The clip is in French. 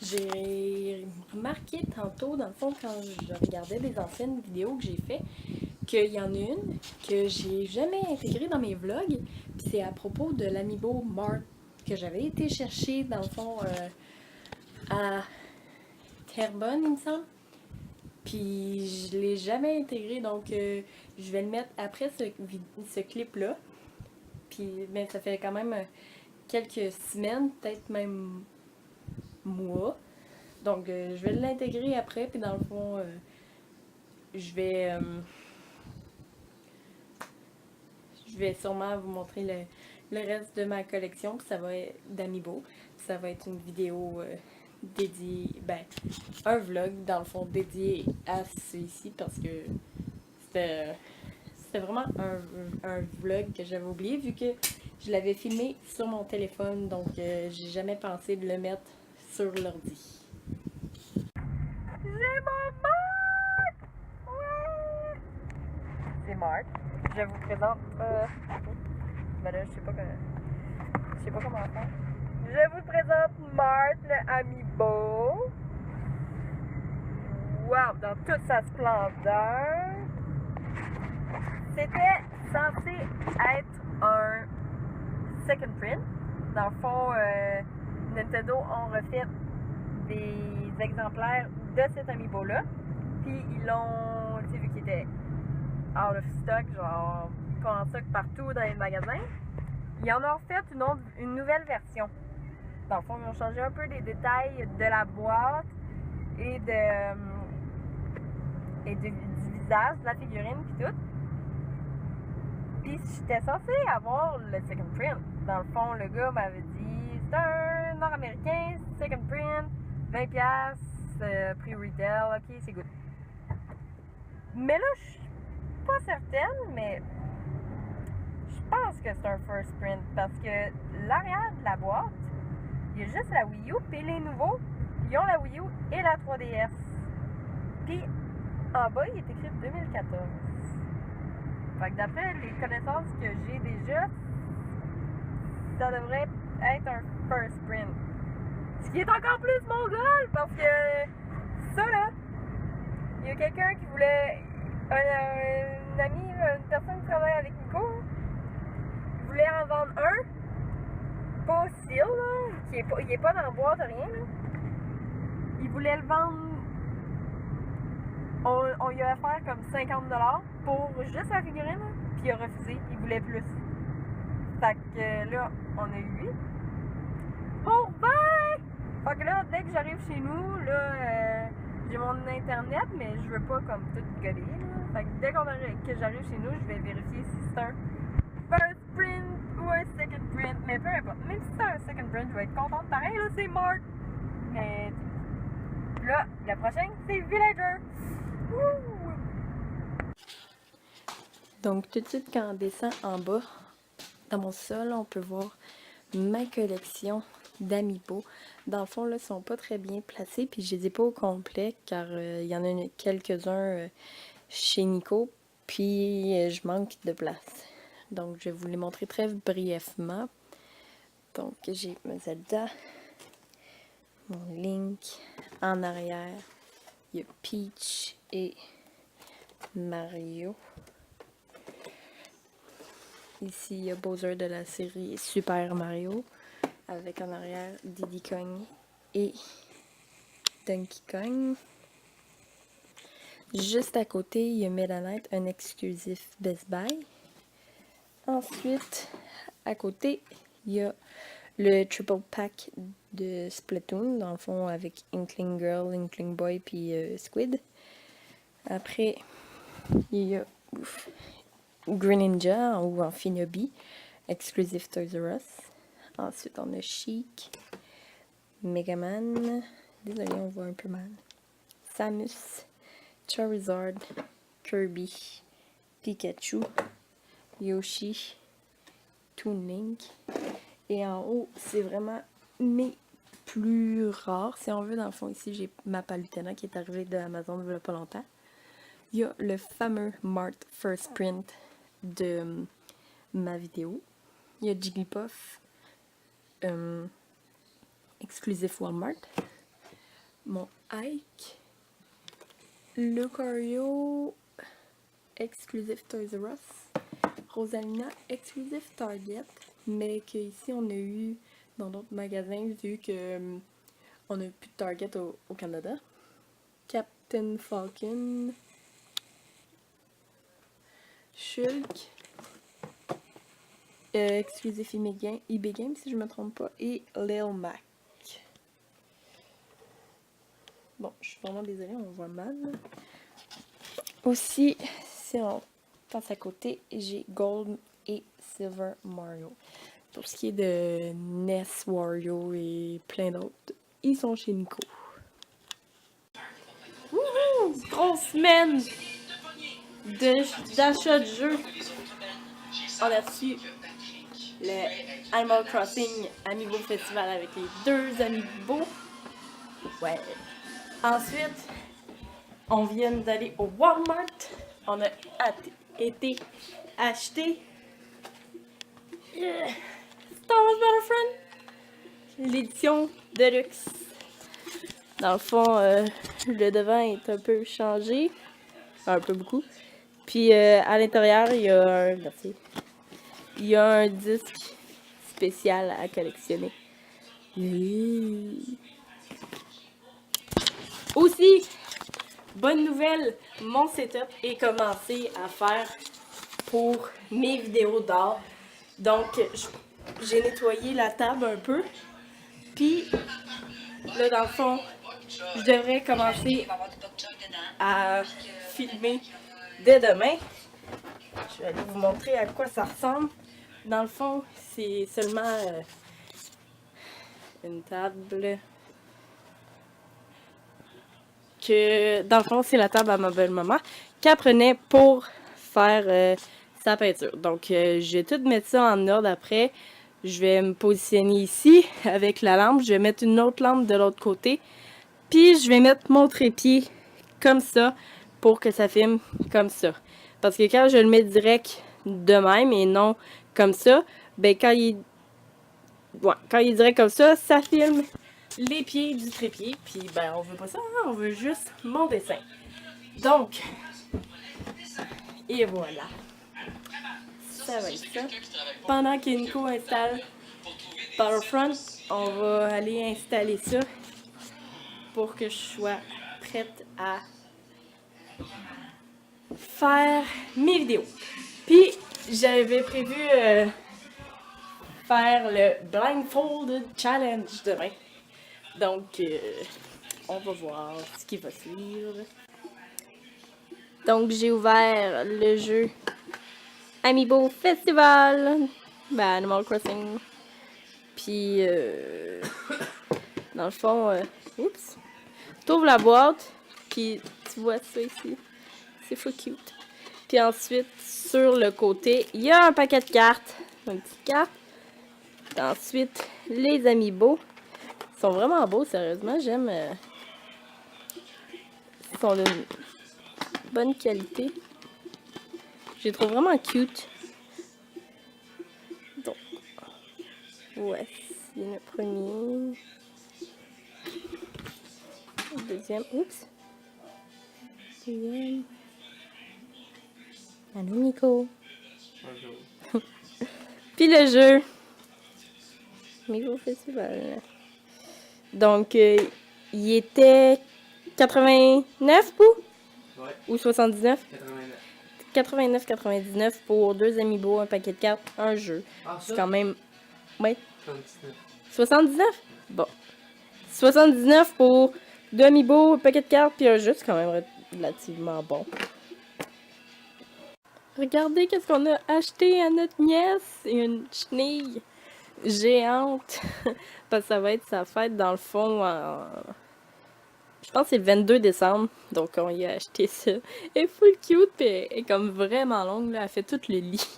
J'ai remarqué tantôt, dans le fond, quand je regardais des anciennes vidéos que j'ai fait, qu'il y en a une que j'ai jamais intégrée dans mes vlogs. Puis c'est à propos de l'amiibo Mart que j'avais été chercher, dans le fond, à Terrebonne, il me semble. Puis je l'ai jamais intégré, donc je vais le mettre après ce clip-là. Puis ben, ça fait quand même quelques semaines, peut-être même mois. Donc je vais l'intégrer après, puis dans le fond, je vais, euh, je vais sûrement vous montrer le reste de ma collection, puis ça va être d'Amiibo. Ça va être une vidéo dédiée, ben, un vlog dans le fond dédié à celui-ci parce que c'était c'était vraiment un vlog que j'avais oublié vu que je l'avais filmé sur mon téléphone, donc j'ai jamais pensé de le mettre sur l'ordi. J'ai mon Marc! Ouais! C'est Marc. Je vous présente. Ben là, je sais pas comment faire. Je vous présente Marc, le Amiibo. Wow, dans toute sa splendeur. C'était censé être un second print. Dans le fond, Nintendo ont refait des exemplaires de cet Amiibo-là. Puis ils l'ont, tu sais, vu qu'il était out of stock, genre pas en stock partout dans les magasins, ils en ont fait une nouvelle version. Dans le fond, ils ont changé un peu des détails de la boîte et du visage de la figurine puis tout. Puis j'étais censée avoir le second print. Dans le fond, le gars m'avait dit c'est un nord-américain, second print, 20$, prix retail, ok, c'est good. Mais là, je suis pas certaine, mais je pense que c'est un first print parce que l'arrière de la boîte, il y a juste la Wii U, puis les nouveaux, ils ont la Wii U et la 3DS. Puis en bas, il est écrit 2014. Fait que d'après les connaissances que j'ai déjà, ça devrait être un first print. Ce qui est encore plus mon goal parce que ça là, il y a quelqu'un qui voulait, une amie, une personne qui travaille avec Nico, voulait en vendre un, pas style là, il est pas dans la boîte, rien là. Il voulait le vendre, on lui a offert comme 50$ pour juste la figurine, là, puis il a refusé, il voulait plus. Fait que là, on a eu lui. Pour 20! Fait que là, dès que j'arrive chez nous, là, j'ai mon internet, mais je veux pas comme tout gober, là. Fait que dès que j'arrive chez nous, je vais vérifier si c'est un first print ou un second print. Mais peu importe. Même si c'est un second print, je vais être contente pareil, là, c'est Mark. Mais là, la prochaine, c'est Villager. Wouh! Donc, tout de suite, quand on descend en bas, dans mon sol, on peut voir ma collection d'Amiibo. Dans le fond, là, ils sont pas très bien placés, puis je les ai pas au complet, car il y en a quelques-uns chez Nico, puis je manque de place. Donc, je vais vous les montrer très brièvement. Donc, j'ai ma Zelda, mon Link, en arrière, il y a Peach et Mario. Ici, il y a Bowser de la série Super Mario, avec en arrière Diddy Kong et Donkey Kong. Juste à côté, il y a Meta Knight, un exclusif Best Buy. Ensuite, à côté, il y a le triple pack de Splatoon, dans le fond, avec Inkling Girl, Inkling Boy, puis Squid. Après, il y a Greninja ou Amphinobi, exclusif Toys R Us. Ensuite, on a Sheik, Megaman, désolé, on voit un peu mal, Samus, Charizard, Kirby, Pikachu, Yoshi, Toon Link. Et en haut, c'est vraiment mes plus rares. Si on veut, dans le fond, ici, j'ai ma Palutena qui est arrivée de Amazon il y a pas longtemps. Il y a le fameux Mart First Print de ma vidéo. Il y a Jigglypuff, exclusif Walmart. Mon Ike, Lucario, exclusif Toys R Us. Rosalina, exclusif Target, mais qu'ici on a eu dans d'autres magasins vu que on a plus de Target au Canada. Captain Falcon, Shulk, exclusif eBay Games si je me trompe pas, et Lil Mac. Bon, je suis vraiment désolée, on voit mal. Aussi, si on passe à côté, j'ai Gold et Silver Mario. Pour ce qui est de NES Wario et plein d'autres, ils sont chez Nico. Wouhou! Grosse semaine d'achat de jeux. On a reçu le Animal Crossing Amiibo Festival avec les 2 Amiibo. Ouais. Ensuite, on vient d'aller au Walmart. On a été acheter Star Wars Battlefront, l'édition Deluxe. Dans le fond, le devant est un peu changé, un peu beaucoup. Puis à l'intérieur, il y a un disque spécial à collectionner. Aussi, bonne nouvelle, mon setup est commencé à faire pour mes vidéos d'art. Donc, j'ai nettoyé la table un peu. Puis, là, dans le fond, je devrais commencer à filmer dès demain. Je vais aller vous montrer à quoi ça ressemble. Dans le fond, c'est seulement une table que, dans le fond, c'est la table à ma belle-maman qu'elle prenait pour faire sa peinture. Donc, je vais tout mettre ça en ordre après. Je vais me positionner ici avec la lampe. Je vais mettre une autre lampe de l'autre côté. Puis, je vais mettre mon trépied comme ça pour que ça filme comme ça. Parce que quand je le mets direct de même et non comme ça, ben quand il est direct comme ça filme les pieds du trépied. Puis, ben, on veut pas ça, hein? On veut juste mon dessin. Donc, et voilà. Ça va être ça. Pendant que Nico installe Battlefront, on va aller installer ça pour que je sois prête à faire mes vidéos. Puis, j'avais prévu faire le Blindfold Challenge demain. Donc, on va voir ce qui va suivre. Donc, j'ai ouvert le jeu Amiibo Festival, ben, Animal Crossing. Puis, dans le fond, oups, t'ouvres la boîte, puis tu vois ça ici. C'est fou cute. Puis ensuite, sur le côté, il y a un paquet de cartes, une petite carte. Puis ensuite, les Amiibo. Ils sont vraiment beaux, sérieusement, j'aime. Ils sont d'une bonne qualité. Je les trouve vraiment cute. Donc, voici le premier. Le deuxième, oups. Deuxième. Allô, Nico. Bonjour. Puis le jeu. Amiibo Festival. Donc, il était 89 pour? Ouais. Ou 79? 89. 99 pour 2 Amiibo, un paquet de cartes, un jeu. Ah, c'est quand même... Ouais. 79? Bon. 79 pour 2 Amiibo, un paquet de cartes, puis un jeu, c'est quand même relativement bon. Regardez qu'est-ce qu'on a acheté à notre nièce. Une chenille géante. Parce que ça va être sa fête dans le fond je pense que c'est le 22 décembre. Donc on y a acheté ça. Elle est full cute. Puis elle est comme vraiment longue. Là. Elle fait tout le lit.